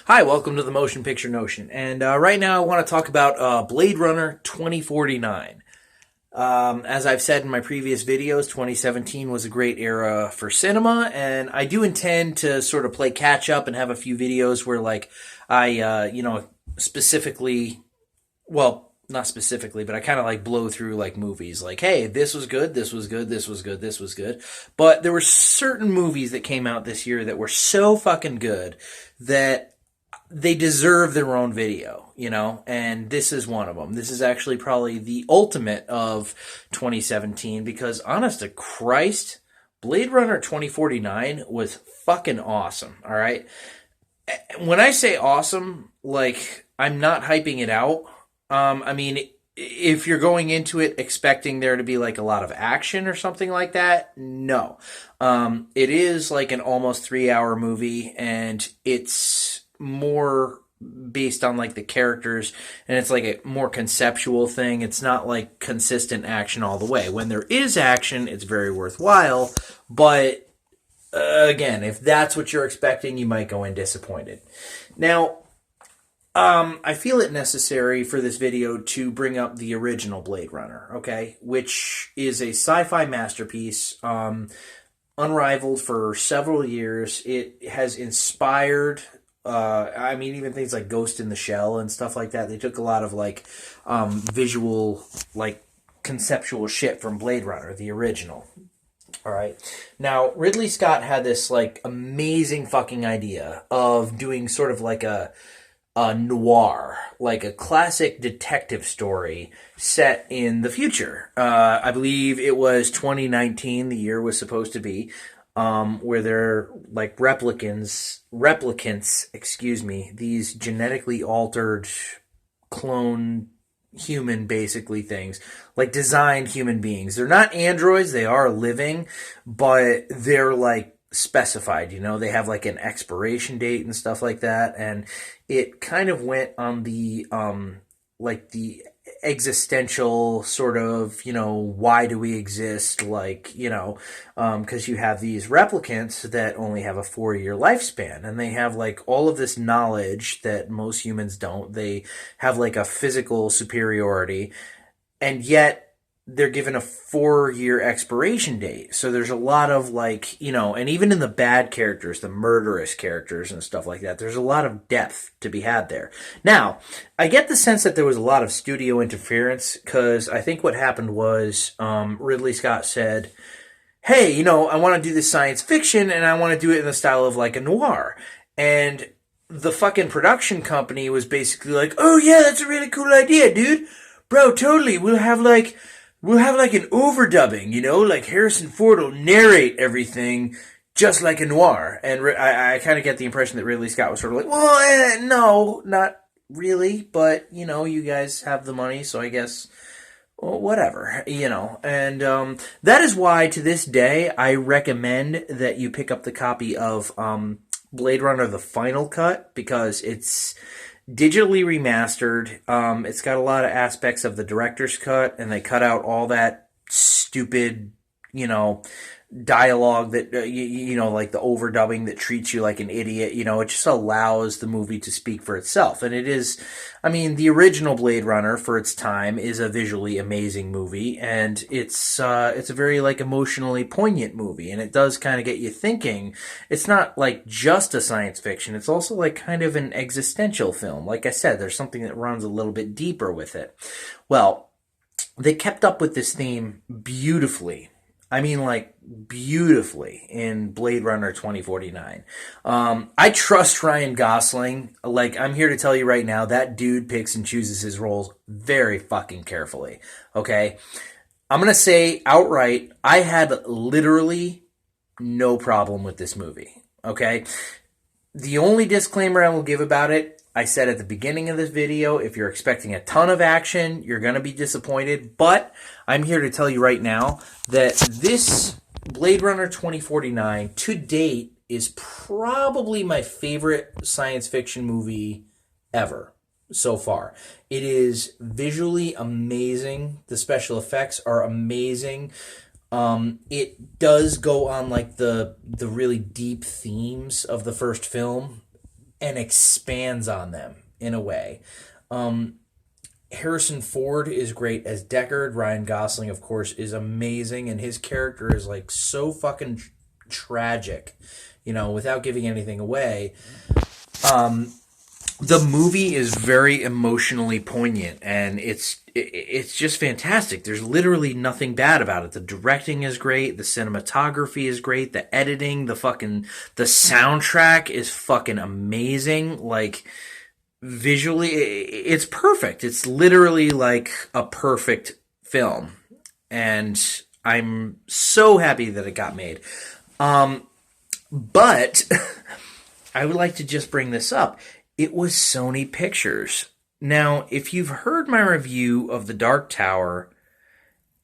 Hi, welcome to the Motion Picture Notion. And right now I want to talk about Blade Runner 2049. As I've said in my previous videos, 2017 was a great era for cinema, and I do intend to sort of play catch up and have a few videos where, like, specifically, well, not specifically, but I kind of like blow through like movies. Like, hey, this was good, this was good, this was good, this was good. But there were certain movies that came out this year that were so fucking good that they deserve their own video, and this is one of them. This is actually probably the ultimate of 2017 because, honest to Christ, Blade Runner 2049 was fucking awesome, all right? When I say awesome, like, I'm not hyping it out. I mean, if you're going into it expecting there to be like a lot of action or something like that, no. It is like an almost 3-hour movie, and it's more based on like the characters, and it's like a more conceptual thing. It's not like consistent action all the way. When there is action, it's very worthwhile, but again, if that's what you're expecting, you might go in disappointed. Now, I feel it necessary for this video to bring up the original Blade Runner, okay? Which is a sci-fi masterpiece, unrivaled for several years. It has inspired, even things like Ghost in the Shell and stuff like that. They took a lot of, like, visual, like, conceptual shit from Blade Runner, the original. All right. Now, Ridley Scott had this, like, amazing fucking idea of doing sort of like a noir, like a classic detective story set in the future. I believe it was 2019, the year was supposed to be, where they're like replicants, these genetically altered clone human basically things, like designed human beings. They're not androids, they are living, but they're like specified, they have like an expiration date and stuff like that, and it kind of went on the like the existential sort of, why do we exist, like, because you have these replicants that only have a 4-year lifespan, and they have like all of this knowledge that most humans don't. They have like a physical superiority, and yet they're given a 4-year expiration date. So there's a lot of like, and even in the bad characters, the murderous characters and stuff like that, there's a lot of depth to be had there. Now, I get the sense that there was a lot of studio interference, because I think what happened was Ridley Scott said, hey, I want to do this science fiction, and I want to do it in the style of like a noir. And the fucking production company was basically like, oh yeah, that's a really cool idea, dude. Bro, totally. We'll have like an overdubbing, like Harrison Ford will narrate everything just like a noir. And I kind of get the impression that Ridley Scott was sort of like, well, no, not really, but, you guys have the money, so I guess, well, whatever, And that is why, to this day, I recommend that you pick up the copy of Blade Runner: The Final Cut, because it's digitally remastered. It's got a lot of aspects of the director's cut, and they cut out all that stupid, dialogue that, like the overdubbing that treats you like an idiot. It just allows the movie to speak for itself. And it is, the original Blade Runner for its time is a visually amazing movie, and it's a very like emotionally poignant movie, and it does kind of get you thinking. It's not like just a science fiction, it's also like kind of an existential film. Like I said, there's something that runs a little bit deeper with it. Well, they kept up with this theme beautifully. Beautifully in Blade Runner 2049. I trust Ryan Gosling. Like, I'm here to tell you right now, that dude picks and chooses his roles very fucking carefully. Okay? I'm gonna say outright, I had literally no problem with this movie. Okay? The only disclaimer I will give about it, I said at the beginning of this video, if you're expecting a ton of action, you're going to be disappointed. But I'm here to tell you right now that this Blade Runner 2049 to date is probably my favorite science fiction movie ever so far. It is visually amazing. The special effects are amazing. It does go on like the really deep themes of the first film. and expands on them in a way. Harrison Ford is great as Deckard. Ryan Gosling, of course, is amazing, and his character is like so fucking tragic, without giving anything away. The movie is very emotionally poignant, and it's just fantastic. There's literally nothing bad about it. The directing is great, the cinematography is great, the editing, the soundtrack is fucking amazing. Like, visually, it's perfect. It's literally like a perfect film, and I'm so happy that it got made. But I would like to just bring this up. It was Sony Pictures. Now, if you've heard my review of The Dark Tower,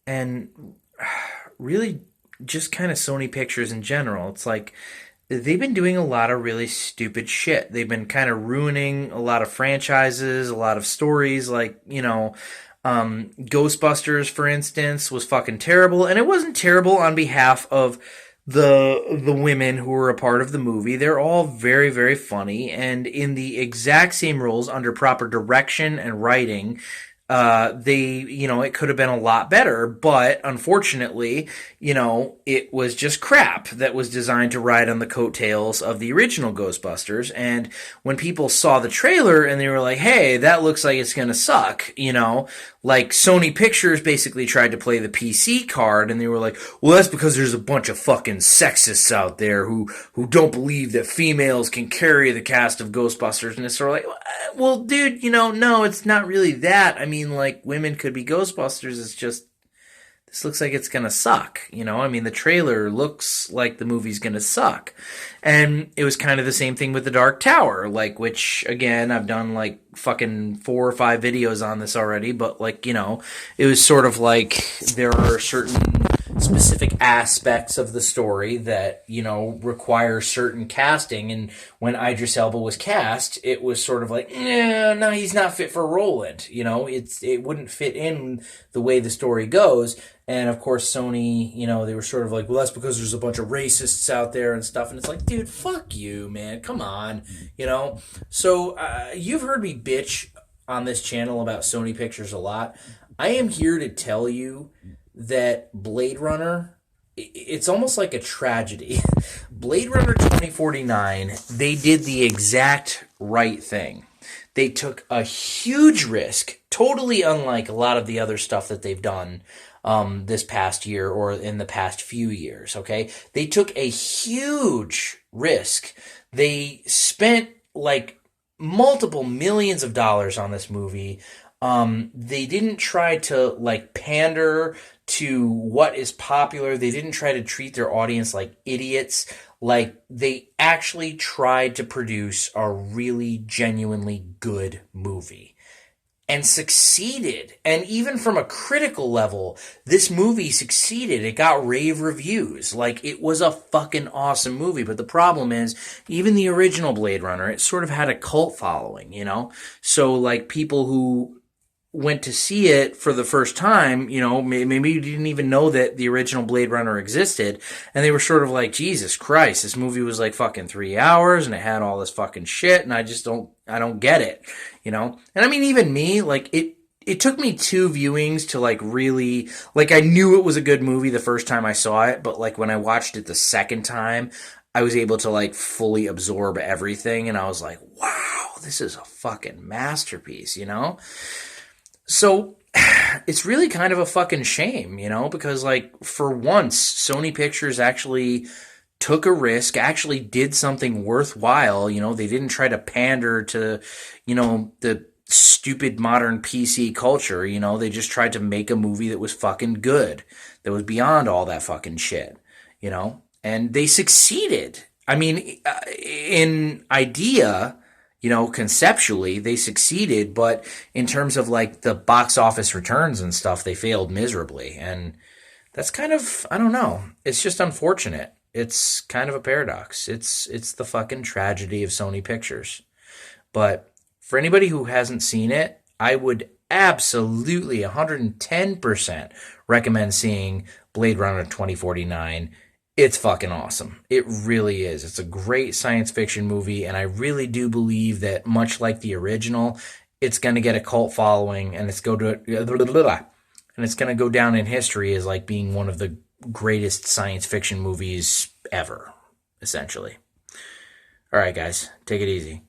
and really just kind of Sony Pictures in general, it's like they've been doing a lot of really stupid shit. They've been kind of ruining a lot of franchises, a lot of stories, like, Ghostbusters, for instance, was fucking terrible. And it wasn't terrible on behalf of the women who were a part of the movie. They're all very, very funny, and in the exact same roles under proper direction and writing, it could have been a lot better, but unfortunately, it was just crap that was designed to ride on the coattails of the original Ghostbusters. And when people saw the trailer and they were like, hey, that looks like it's gonna suck, like Sony Pictures basically tried to play the PC card, and they were like, well, that's because there's a bunch of fucking sexists out there who don't believe that females can carry the cast of Ghostbusters. And it's sort of like, well, dude, no, it's not really that. I mean, like, women could be Ghostbusters. It's just, this looks like it's gonna suck, the trailer looks like the movie's gonna suck. And it was kind of the same thing with The Dark Tower, like, which, again, I've done, like, fucking 4 or 5 videos on this already, but, like, it was sort of like there are certain specific aspects of the story that, require certain casting, and when Idris Elba was cast, it was sort of like, no, he's not fit for Roland, it wouldn't fit in the way the story goes. And of course, Sony, they were sort of like, well, that's because there's a bunch of racists out there and stuff. And it's like, dude, fuck you, man. Come on, So you've heard me bitch on this channel about Sony Pictures a lot. I am here to tell you that Blade Runner, it's almost like a tragedy. Blade Runner 2049, they did the exact right thing. They took a huge risk, totally unlike a lot of the other stuff that they've done this past year or in the past few years, okay? They took a huge risk. They spent like multiple millions of dollars on this movie. They didn't try to like pander to what is popular. They didn't try to treat their audience like idiots. Like, they actually tried to produce a really genuinely good movie. And succeeded. And even from a critical level, this movie succeeded. It got rave reviews. Like, it was a fucking awesome movie. But the problem is, even the original Blade Runner, it sort of had a cult following, So, like, people who went to see it for the first time, maybe you didn't even know that the original Blade Runner existed, and they were sort of like, Jesus Christ, this movie was like fucking 3 hours, and it had all this fucking shit, and I don't get it, And I mean, even me, like, it took me 2 viewings to like really, like, I knew it was a good movie the first time I saw it, but like when I watched it the second time, I was able to like fully absorb everything, and I was like, wow, this is a fucking masterpiece, So, it's really kind of a fucking shame, because, like, for once, Sony Pictures actually took a risk, actually did something worthwhile, they didn't try to pander to, the stupid modern PC culture, they just tried to make a movie that was fucking good, that was beyond all that fucking shit, and they succeeded. I mean, in idea, conceptually, they succeeded, but in terms of, like, the box office returns and stuff, they failed miserably. And that's kind of, I don't know. It's just unfortunate. It's kind of a paradox. It's the fucking tragedy of Sony Pictures. But for anybody who hasn't seen it, I would absolutely 110% recommend seeing Blade Runner 2049. It's fucking awesome. It really is. It's a great science fiction movie, and I really do believe that much like the original, it's going to get a cult following, and it's going to go down in history as like being one of the greatest science fiction movies ever, essentially. All right, guys, take it easy.